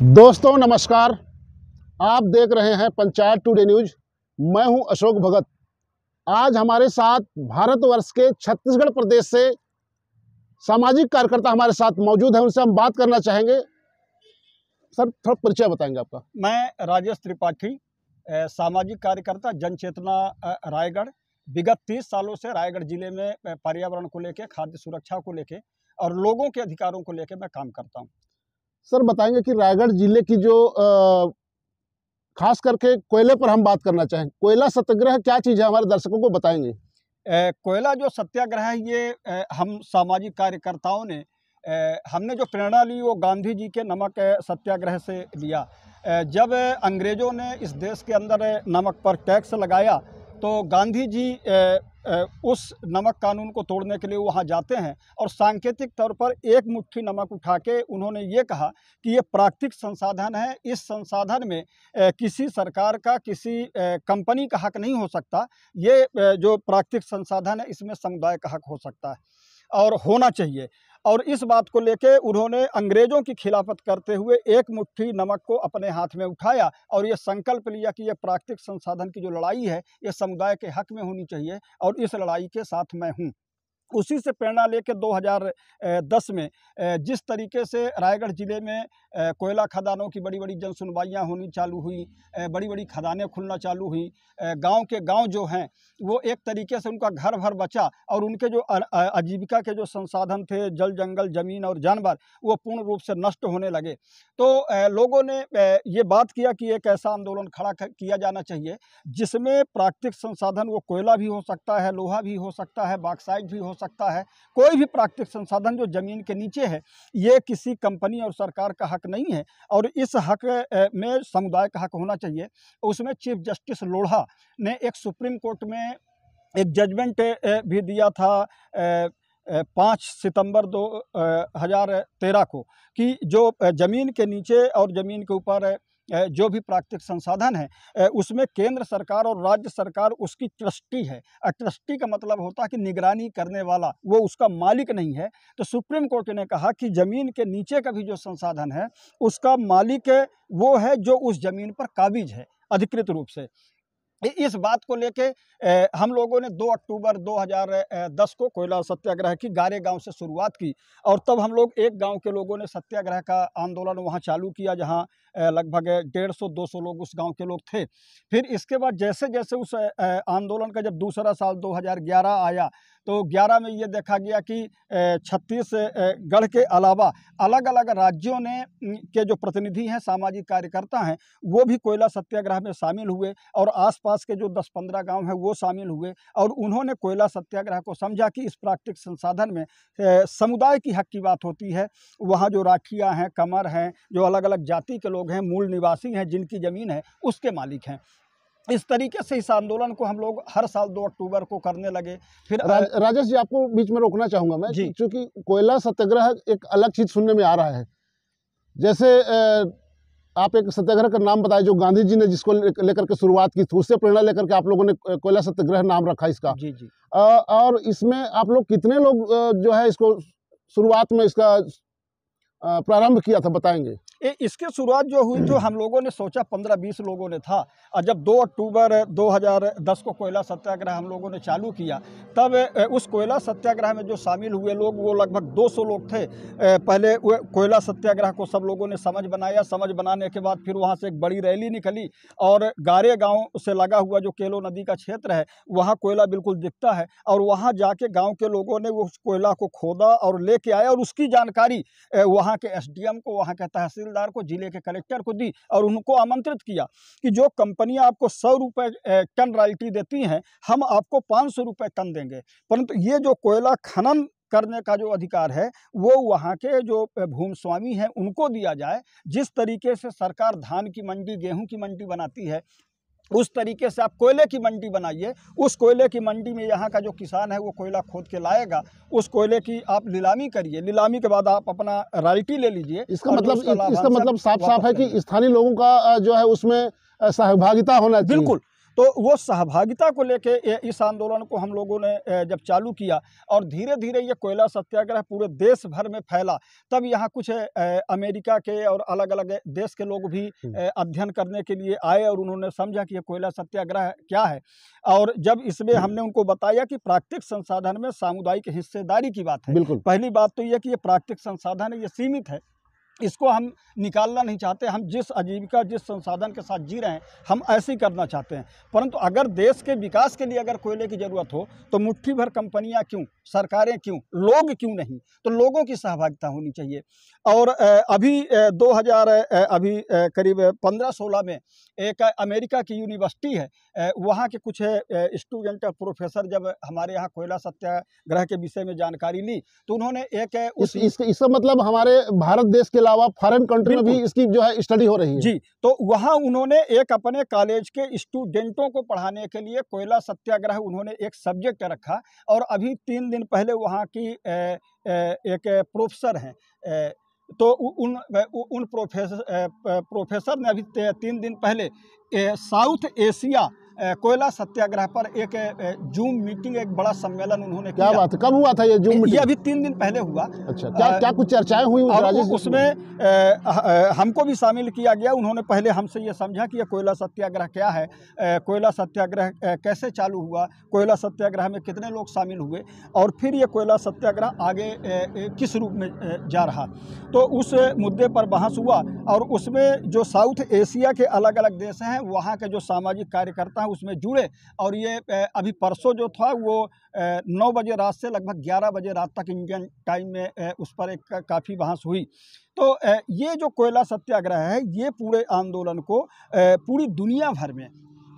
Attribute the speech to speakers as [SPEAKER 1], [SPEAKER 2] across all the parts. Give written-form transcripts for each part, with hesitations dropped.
[SPEAKER 1] दोस्तों नमस्कार। आप देख रहे हैं पंचायत टुडे न्यूज। मैं हूं अशोक भगत। आज हमारे साथ भारतवर्ष के छत्तीसगढ़ प्रदेश से सामाजिक कार्यकर्ता हमारे साथ मौजूद हैं। उनसे हम बात करना चाहेंगे। सर, थोड़ा परिचय बताएंगे आपका।
[SPEAKER 2] मैं राजेश त्रिपाठी, सामाजिक कार्यकर्ता जन चेतना रायगढ़। विगत 30 सालों से रायगढ़ जिले में पर्यावरण को लेकर, खाद्य सुरक्षा को लेकर और लोगों के अधिकारों को लेकर मैं काम करता हूं।
[SPEAKER 1] सर, बताएंगे कि रायगढ़ जिले की जो खास करके कोयले पर हम बात करना चाहेंगे। कोयला सत्याग्रह क्या चीज़ है, हमारे दर्शकों को बताएंगे।
[SPEAKER 2] कोयला जो सत्याग्रह है, ये हम सामाजिक कार्यकर्ताओं ने हमने जो प्रेरणा ली वो गांधी जी के नमक सत्याग्रह से लिया। जब अंग्रेज़ों ने इस देश के अंदर नमक पर टैक्स लगाया तो गांधी जी उस नमक कानून को तोड़ने के लिए वहाँ जाते हैं और सांकेतिक तौर पर एक मुट्ठी नमक उठा के उन्होंने ये कहा कि ये प्राकृतिक संसाधन है, इस संसाधन में किसी सरकार का, किसी कंपनी का हक नहीं हो सकता। ये जो प्राकृतिक संसाधन है इसमें समुदाय का हक हो सकता है और होना चाहिए। और इस बात को लेके उन्होंने अंग्रेज़ों की खिलाफत करते हुए एक मुट्ठी नमक को अपने हाथ में उठाया और ये संकल्प लिया कि ये प्राकृतिक संसाधन की जो लड़ाई है ये समुदाय के हक में होनी चाहिए और इस लड़ाई के साथ मैं हूँ। उसी से प्रेरणा लेकर 2010 में जिस तरीके से रायगढ़ ज़िले में कोयला खदानों की बड़ी बड़ी जन सुनवाइयाँ होनी चालू हुई, बड़ी बड़ी खदानें खुलना चालू हुई, गांव के गांव जो हैं वो एक तरीके से उनका घर भर बचा और उनके जो आजीविका के जो संसाधन थे, जल जंगल ज़मीन और जानवर, वो पूर्ण रूप से नष्ट होने लगे। तो लोगों ने ये बात किया कि एक ऐसा आंदोलन खड़ा किया जाना चाहिए जिसमें प्राकृतिक संसाधन, वो कोयला भी हो सकता है, लोहा भी हो सकता है, बॉक्साइट भी हो सकता है, कोई भी प्राकृतिक संसाधन जो ज़मीन के नीचे है, ये किसी कंपनी और सरकार का हक नहीं है और इस हक में समुदाय का हक होना चाहिए। उसमें चीफ जस्टिस लोढ़ा ने एक सुप्रीम कोर्ट में एक जजमेंट भी दिया था 5 सितंबर 2013 को कि जो ज़मीन के नीचे और ज़मीन के ऊपर जो भी प्राकृतिक संसाधन है उसमें केंद्र सरकार और राज्य सरकार उसकी ट्रस्टी है। ट्रस्टी का मतलब होता है कि निगरानी करने वाला, वो उसका मालिक नहीं है। तो सुप्रीम कोर्ट ने कहा कि ज़मीन के नीचे का भी जो संसाधन है उसका मालिक वो है जो उस ज़मीन पर काबिज है अधिकृत रूप से। इस बात को लेके हम लोगों ने 2 अक्टूबर 2010 को कोयला सत्याग्रह की गारे गांव से शुरुआत की और तब हम लोग एक गांव के लोगों ने सत्याग्रह का आंदोलन वहां चालू किया, जहां लगभग 150-200 लोग उस गांव के लोग थे। फिर इसके बाद जैसे जैसे उस आंदोलन का जब दूसरा साल 2011 आया तो 11 में ये देखा गया कि छत्तीसगढ़ के अलावा अलग अलग राज्यों ने के जो प्रतिनिधि हैं, सामाजिक कार्यकर्ता हैं, वो भी कोयला सत्याग्रह में शामिल हुए और आसपास के जो 10-15 गांव हैं वो शामिल हुए और उन्होंने कोयला सत्याग्रह को समझा कि इस प्राकृतिक संसाधन में समुदाय की हक की बात होती है। वहाँ जो राठिया हैं, कमर हैं, जो अलग अलग जाति के लोग हैं, मूल निवासी हैं, जिनकी ज़मीन है उसके मालिक हैं। इस तरीके से इस आंदोलन को हम लोग हर साल 2 अक्टूबर को करने लगे। फिर
[SPEAKER 1] राजेश जी, आपको बीच में रोकना चाहूँगा मैं, क्योंकि कोयला सत्याग्रह एक अलग चीज़ सुनने में आ रहा है। जैसे आप एक सत्याग्रह का नाम बताए जो गांधी जी ने जिसको लेकर के शुरुआत की थी, उससे प्रेरणा लेकर के आप लोगों ने कोयला सत्याग्रह नाम रखा इसका।
[SPEAKER 2] जी जी।
[SPEAKER 1] और इसमें आप लोग कितने लोग जो है इसको शुरुआत में इसका प्रारंभ किया था, बताएंगे?
[SPEAKER 2] इसकी शुरुआत जो हुई तो हम लोगों ने सोचा 15-20 लोगों ने था और जब 2 अक्टूबर 2010 को कोयला सत्याग्रह हम लोगों ने चालू किया तब उस कोयला सत्याग्रह में जो शामिल हुए लोग वो लगभग 200 लोग थे। पहले कोयला सत्याग्रह को सब लोगों ने समझ बनाया, समझ बनाने के बाद फिर वहाँ से एक बड़ी रैली निकली और गारे गाँव से लगा हुआ जो केलो नदी का क्षेत्र है वहाँ कोयला बिल्कुल दिखता है और वहाँ जाके गाँव के लोगों ने वो कोयला को खोदा और लेके आया और उसकी जानकारी वहाँ के SDM को, वहाँ के तहसीलदार को, जिले के कलेक्टर को दी और उनको आमंत्रित किया कि जो कंपनियां आपको 100 रुपये टन रॉयल्टी देती हैं, हम आपको 500 रुपये टन देंगे, परंतु ये जो कोयला खनन करने का जो अधिकार है वो वहाँ के जो भूमि स्वामी हैं उनको दिया जाए। जिस तरीके से सरकार धान की मंडी, गेहूं की मंडी बनाती है उस तरीके से आप कोयले की मंडी बनाइए। उस कोयले की मंडी में यहाँ का जो किसान है वो कोयला खोद के लाएगा, उस कोयले की आप नीलामी करिए, नीलामी के बाद आप अपना रॉयल्टी ले लीजिए।
[SPEAKER 1] इसका मतलब साफ साफ है कि स्थानीय लोगों का जो है उसमें सहभागिता होना चाहिए।
[SPEAKER 2] बिल्कुल, तो वो सहभागिता को लेके इस आंदोलन को हम लोगों ने जब चालू किया और धीरे धीरे ये कोयला सत्याग्रह पूरे देश भर में फैला, तब यहाँ कुछ अमेरिका के और अलग अलग देश के लोग भी अध्ययन करने के लिए आए और उन्होंने समझा कि ये कोयला सत्याग्रह क्या है। और जब इसमें हमने उनको बताया कि प्राकृतिक संसाधन में सामुदायिक हिस्सेदारी की बात है।
[SPEAKER 1] बिल्कुल।
[SPEAKER 2] पहली बात तो यह कि ये प्राकृतिक संसाधन है, ये सीमित है, इसको हम निकालना नहीं चाहते। हम जिस आजीविका, जिस संसाधन के साथ जी रहे हैं, हम ऐसे ही करना चाहते हैं। परंतु अगर देश के विकास के लिए अगर कोयले की ज़रूरत हो तो मुट्ठी भर कंपनियां क्यों, सरकारें क्यों, लोग क्यों नहीं? तो लोगों की सहभागिता होनी चाहिए। और अभी 2000 करीब 15-16 में एक अमेरिका की यूनिवर्सिटी है, वहाँ के कुछ स्टूडेंट और प्रोफेसर जब हमारे यहाँ कोयला सत्याग्रह के विषय में जानकारी ली तो उन्होंने एक
[SPEAKER 1] इसका मतलब हमारे भारत देश के अलावा फॉरेन कंट्री में भी इसकी जो है स्टडी हो रही है।
[SPEAKER 2] जी, तो वहाँ उन्होंने एक अपने कॉलेज के स्टूडेंटों को पढ़ाने के लिए कोयला सत्याग्रह उन्होंने एक सब्जेक्ट रखा। और अभी 3 दिन पहले वहाँ की एक प्रोफेसर हैं, तो उन प्रोफेसर ने अभी 3 दिन पहले साउथ एशिया कोयला सत्याग्रह पर एक जूम मीटिंग, एक बड़ा सम्मेलन उन्होंने किया।
[SPEAKER 1] क्या बात है, कब हुआ था ये जूम मीटिंग?
[SPEAKER 2] ये अभी 3 दिन पहले हुआ।
[SPEAKER 1] अच्छा, क्या कुछ चर्चाएं हुई
[SPEAKER 2] उसमें हमको भी शामिल किया गया। उन्होंने पहले हमसे ये समझा कि ये कोयला सत्याग्रह क्या है, कोयला सत्याग्रह कैसे चालू हुआ, कोयला सत्याग्रह में कितने लोग शामिल हुए और फिर ये कोयला सत्याग्रह आगे किस रूप में जा रहा। तो उस मुद्दे पर बहस हुआ और उसमें जो साउथ एशिया के अलग अलग देश हैं, वहाँ के जो सामाजिक कार्यकर्ता उसमें जुड़े। और ये अभी परसों जो था वो 9 बजे रात से लगभग 11 बजे रात तक इंडियन टाइम में उस पर एक काफ़ी बहस हुई। तो ये जो कोयला सत्याग्रह है, ये पूरे आंदोलन को पूरी दुनिया भर में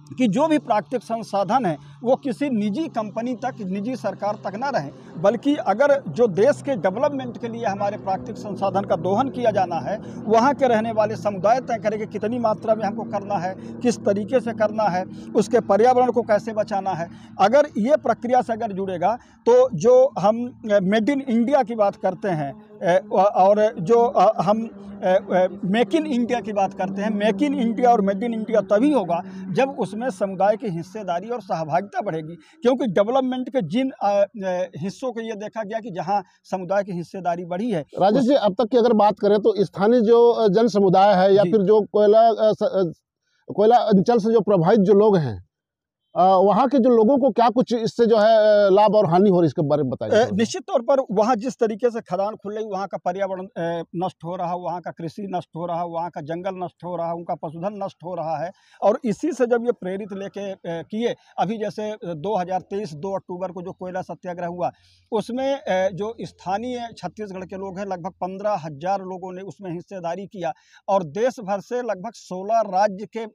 [SPEAKER 2] कि जो भी प्राकृतिक संसाधन है वो किसी निजी कंपनी तक, निजी सरकार तक ना रहे, बल्कि अगर जो देश के डेवलपमेंट के लिए हमारे प्राकृतिक संसाधन का दोहन किया जाना है, वहाँ के रहने वाले समुदाय तय करें कि कितनी मात्रा में हमको करना है, किस तरीके से करना है, उसके पर्यावरण को कैसे बचाना है। अगर ये प्रक्रिया से अगर जुड़ेगा तो जो हम मेड इन इंडिया की बात करते हैं और जो हम मेक इन इंडिया की बात करते हैं, मेक इन इंडिया और मेड इन इंडिया तभी होगा जब उसमें समुदाय की हिस्सेदारी और सहभागिता बढ़ेगी। क्योंकि डेवलपमेंट के जिन हिस्सों को ये देखा गया कि जहां समुदाय की हिस्सेदारी बढ़ी है।
[SPEAKER 1] राजेश जी, अब तक की अगर बात करें तो स्थानीय जो जन समुदाय है या फिर जो कोयला अंचल से जो प्रभावित जो लोग हैं, वहाँ के जो लोगों को क्या कुछ इससे जो है लाभ और हानि हो रही है, इसके बारे में बताइए।
[SPEAKER 2] निश्चित तौर पर वहाँ जिस तरीके से खदान खुल रही, वहाँ का पर्यावरण नष्ट हो रहा, वहाँ का कृषि नष्ट हो रहा, वहाँ का जंगल नष्ट हो रहा, उनका पशुधन नष्ट हो रहा है। और इसी से जब ये प्रेरित लेके किए, अभी जैसे 2023 2 अक्टूबर को जो कोयला सत्याग्रह हुआ, उसमें जो स्थानीय छत्तीसगढ़ के लोग हैं, लगभग 15,000 लोगों ने उसमें हिस्सेदारी किया। और देश भर से लगभग 16 राज्य के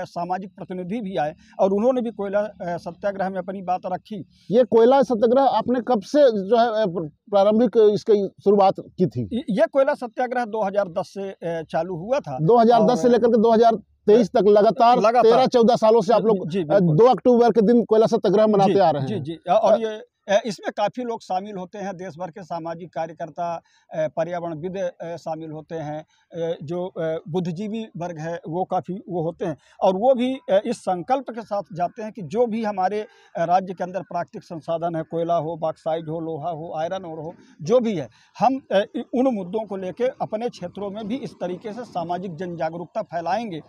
[SPEAKER 2] सामाजिक प्रतिनिधि भी आए और उन्होंने भी कोयला सत्याग्रह में अपनी बात रखी।
[SPEAKER 1] ये कोयला सत्याग्रह आपने कब से जो है प्रारंभिक इसकी शुरुआत की थी?
[SPEAKER 2] ये कोयला सत्याग्रह 2010 से चालू हुआ था।
[SPEAKER 1] 2010 से लेकर के 2023 तक लगातार 13-14 सालों से आप लोग 2 अक्टूबर के दिन कोयला सत्याग्रह मनाते आ रहे हैं।
[SPEAKER 2] जी। और ये इसमें काफ़ी लोग शामिल होते हैं, देश भर के सामाजिक कार्यकर्ता, पर्यावरणविद शामिल होते हैं, जो बुद्धिजीवी वर्ग है वो काफ़ी वो होते हैं। और वो भी इस संकल्प के साथ जाते हैं कि जो भी हमारे राज्य के अंदर प्राकृतिक संसाधन है, कोयला हो, बॉक्साइट हो, लोहा हो, आयरन और हो, जो भी है, हम उन मुद्दों को लेके अपने क्षेत्रों में भी इस तरीके से सामाजिक जन जागरूकता फैलाएंगे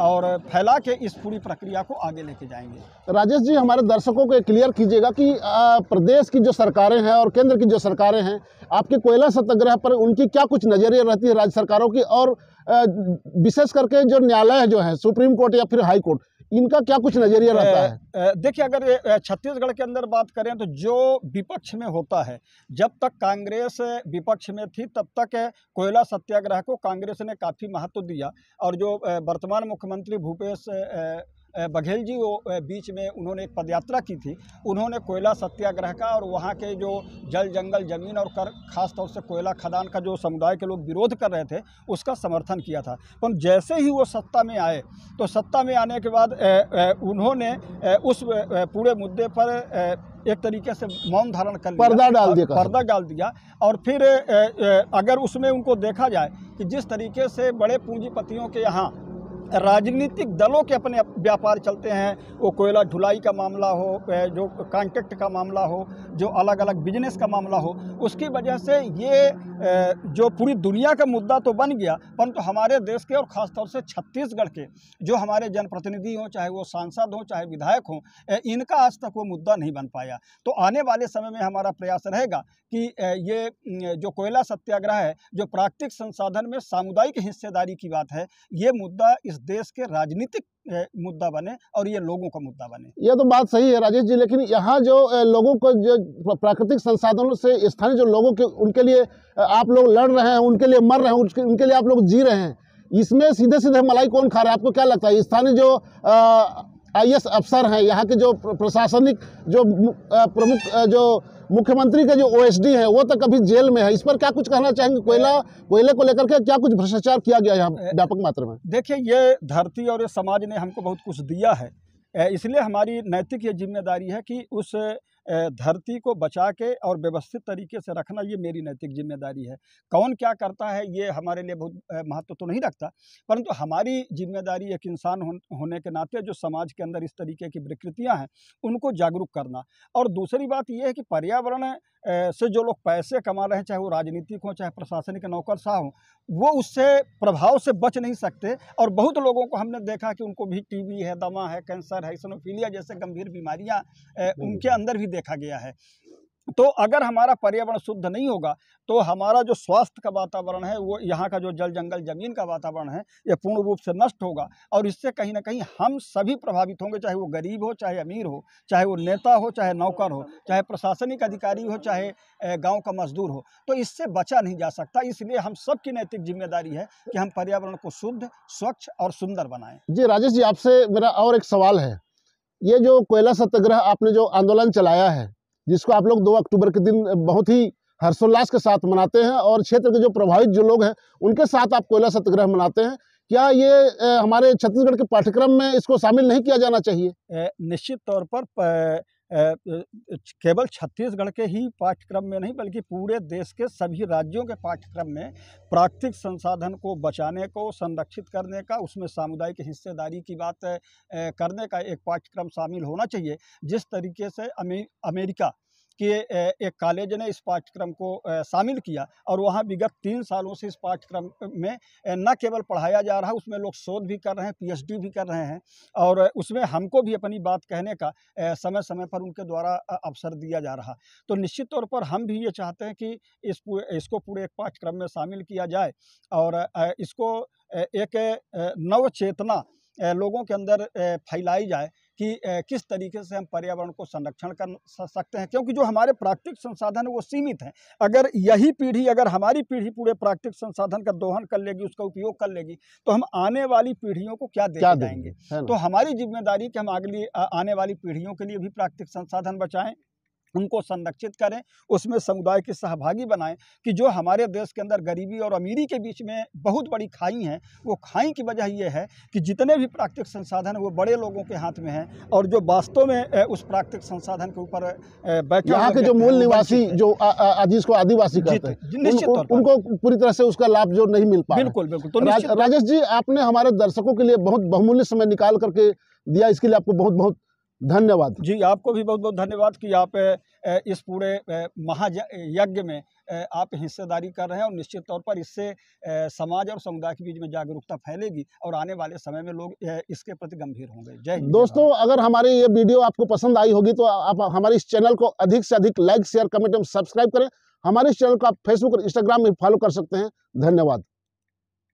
[SPEAKER 2] और फैला के इस पूरी प्रक्रिया को आगे लेके जाएंगे।
[SPEAKER 1] राजेश जी, हमारे दर्शकों को क्लियर कीजिएगा कि प्रदेश की जो सरकारें हैं और केंद्र की जो सरकारें हैं, आपके कोयला सत्याग्रह पर उनकी क्या कुछ नज़रिया रहती है राज्य सरकारों की, और विशेष करके जो न्यायालय जो है, सुप्रीम कोर्ट या फिर हाई कोर्ट, इनका क्या कुछ नज़रिया रहता है?
[SPEAKER 2] देखिए, अगर छत्तीसगढ़ के अंदर बात करें तो जो विपक्ष में होता है, जब तक कांग्रेस विपक्ष में थी तब तक कोयला सत्याग्रह को कांग्रेस ने काफ़ी महत्व दिया। और जो वर्तमान मुख्यमंत्री भूपेश बघेल जी, वो बीच में उन्होंने एक पदयात्रा की थी, उन्होंने कोयला सत्याग्रह का और वहाँ के जो जल जंगल ज़मीन और खास तौर से कोयला खदान का जो समुदाय के लोग विरोध कर रहे थे, उसका समर्थन किया था। पर जैसे ही वो सत्ता में आए तो सत्ता में आने के बाद उन्होंने उस पूरे मुद्दे पर एक तरीके से मौन धारण कर लिया, पर्दा डाल दिया। और फिर अगर उसमें उनको देखा जाए कि जिस तरीके से बड़े पूंजीपतियों के यहाँ राजनीतिक दलों के अपने व्यापार चलते हैं, वो कोयला ढुलाई का मामला हो, जो कॉन्ट्रैक्ट का मामला हो, जो अलग अलग बिजनेस का मामला हो, उसकी वजह से ये जो पूरी दुनिया का मुद्दा तो बन गया, परंतु हमारे देश के और ख़ासतौर से छत्तीसगढ़ के जो हमारे जनप्रतिनिधि हों, चाहे वो सांसद हों, चाहे विधायक हों, इनका आज तक वो मुद्दा नहीं बन पाया। तो आने वाले समय में हमारा प्रयास रहेगा कि ये जो कोयला सत्याग्रह है, जो प्राकृतिक संसाधन में सामुदायिक हिस्सेदारी की बात है, ये मुद्दा इस देश के राजनीतिक मुद्दा बने और ये लोगों का मुद्दा बने।
[SPEAKER 1] ये तो बात सही है राजेश जी, लेकिन यहाँ जो लोगों को जो प्राकृतिक संसाधनों से स्थानीय जो लोगों के उनके लिए आप लोग लड़ रहे हैं, उनके लिए मर रहे हैं, उनके लिए आप लोग जी रहे हैं, इसमें सीधे सीधे मलाई कौन खा रहा है? आपको क्या लगता है? स्थानीय जो IAS अफसर हैं, यहाँ के जो प्रशासनिक जो प्रमुख जो मुख्यमंत्री के जो OSD है, वो तक अभी जेल में है। इस पर क्या कुछ कहना चाहेंगे? कोयले को लेकर के क्या कुछ भ्रष्टाचार किया गया यहाँ व्यापक मात्रा में?
[SPEAKER 2] देखिए, ये धरती और ये समाज ने हमको बहुत कुछ दिया है, इसलिए हमारी नैतिक ये जिम्मेदारी है कि उस धरती को बचा के और व्यवस्थित तरीके से रखना, ये मेरी नैतिक जिम्मेदारी है। कौन क्या करता है ये हमारे लिए बहुत महत्व तो नहीं रखता, परंतु हमारी जिम्मेदारी एक इंसान होने के नाते जो समाज के अंदर इस तरीके की विकृतियां हैं उनको जागरूक करना। और दूसरी बात ये है कि पर्यावरण से जो लोग पैसे कमा रहे हैं, चाहे वो राजनीतिक हों, चाहे प्रशासनिक नौकरशाह हों, वो उससे प्रभाव से बच नहीं सकते। और बहुत लोगों को हमने देखा कि उनको भी TB है, दमा है, कैंसर है, इसोनोफिलिया जैसे गंभीर बीमारियां उनके अंदर भी देखा गया है। तो अगर हमारा पर्यावरण शुद्ध नहीं होगा तो हमारा जो स्वास्थ्य का वातावरण है, वो यहाँ का जो जल जंगल जमीन का वातावरण है, ये पूर्ण रूप से नष्ट होगा और इससे कहीं ना कहीं हम सभी प्रभावित होंगे, चाहे वो गरीब हो, चाहे अमीर हो, चाहे वो नेता हो, चाहे नौकर हो, चाहे प्रशासनिक अधिकारी हो, चाहे गांव का मजदूर हो। तो इससे बचा नहीं जा सकता। इसलिए हम सबकी नैतिक जिम्मेदारी है कि हम पर्यावरण को शुद्ध, स्वच्छ और सुंदर बनाएं।
[SPEAKER 1] जी राजेश जी, आपसे मेरा और एक सवाल है। ये जो कोयला सत्याग्रह आपने जो आंदोलन चलाया है, जिसको आप लोग 2 अक्टूबर के दिन बहुत ही हर्षोल्लास के साथ मनाते हैं और क्षेत्र के जो प्रभावित जो लोग हैं उनके साथ आप कोयला सत्याग्रह मनाते हैं, क्या ये हमारे छत्तीसगढ़ के पाठ्यक्रम में इसको शामिल नहीं किया जाना चाहिए?
[SPEAKER 2] निश्चित तौर पर केवल छत्तीसगढ़ के ही पाठ्यक्रम में नहीं, बल्कि पूरे देश के सभी राज्यों के पाठ्यक्रम में प्राकृतिक संसाधन को बचाने को, संरक्षित करने का, उसमें सामुदायिक हिस्सेदारी की बात करने का एक पाठ्यक्रम शामिल होना चाहिए। जिस तरीके से अमेरिका कि एक कॉलेज ने इस पाठ्यक्रम को शामिल किया और वहाँ विगत 3 सालों से इस पाठ्यक्रम में न केवल पढ़ाया जा रहा है, उसमें लोग शोध भी कर रहे हैं, PhD भी कर रहे हैं और उसमें हमको भी अपनी बात कहने का समय समय पर उनके द्वारा अवसर दिया जा रहा। तो निश्चित तौर पर हम भी ये चाहते हैं कि इसको पूरे एक पाठ्यक्रम में शामिल किया जाए और इसको एक नव चेतना लोगों के अंदर फैलाई जाए कि किस तरीके से हम पर्यावरण को संरक्षण कर सकते हैं, क्योंकि जो हमारे प्राकृतिक संसाधन है वो सीमित हैं। अगर यही पीढ़ी, अगर हमारी पीढ़ी पूरे प्राकृतिक संसाधन का दोहन कर लेगी, उसका उपयोग कर लेगी, तो हम आने वाली पीढ़ियों को क्या देके जाएंगे? तो हमारी जिम्मेदारी कि हम अगली आने वाली पीढ़ियों के लिए भी प्राकृतिक संसाधन बचाएं, उनको संरक्षित करें, उसमें समुदाय के सहभागी बनाएं कि जो हमारे देश के अंदर गरीबी और अमीरी के बीच में बहुत बड़ी खाई है, वो खाई की वजह ये है कि जितने भी प्राकृतिक संसाधन हैं वो बड़े लोगों के हाथ में हैं और जो वास्तव में उस प्राकृतिक संसाधन के ऊपर बैठे
[SPEAKER 1] यहाँ के जो मूल निवासी जो जिसको आदिवासी कहते हैं,
[SPEAKER 2] निश्चित तौर पर
[SPEAKER 1] उनको पूरी तरह से उसका लाभ जो नहीं मिल पा रहा।
[SPEAKER 2] बिल्कुल बिल्कुल। तो
[SPEAKER 1] राजेश जी, आपने हमारे दर्शकों के लिए बहुत बहुमूल्य समय निकाल करके दिया, इसके लिए आपको बहुत बहुत धन्यवाद।
[SPEAKER 2] जी, आपको भी बहुत बहुत धन्यवाद कि आप इस पूरे महायज्ञ में आप हिस्सेदारी कर रहे हैं और निश्चित तौर पर इससे समाज और समुदाय के बीच में जागरूकता फैलेगी और आने वाले समय में लोग इसके प्रति गंभीर होंगे। जय हिंद।
[SPEAKER 1] दोस्तों, अगर हमारी ये वीडियो आपको पसंद आई होगी तो आप हमारे इस चैनल को अधिक से अधिक लाइक, शेयर, कमेंट एवं सब्सक्राइब करें। हमारे इस चैनल को आप फेसबुक और इंस्टाग्राम में फॉलो कर सकते हैं। धन्यवाद।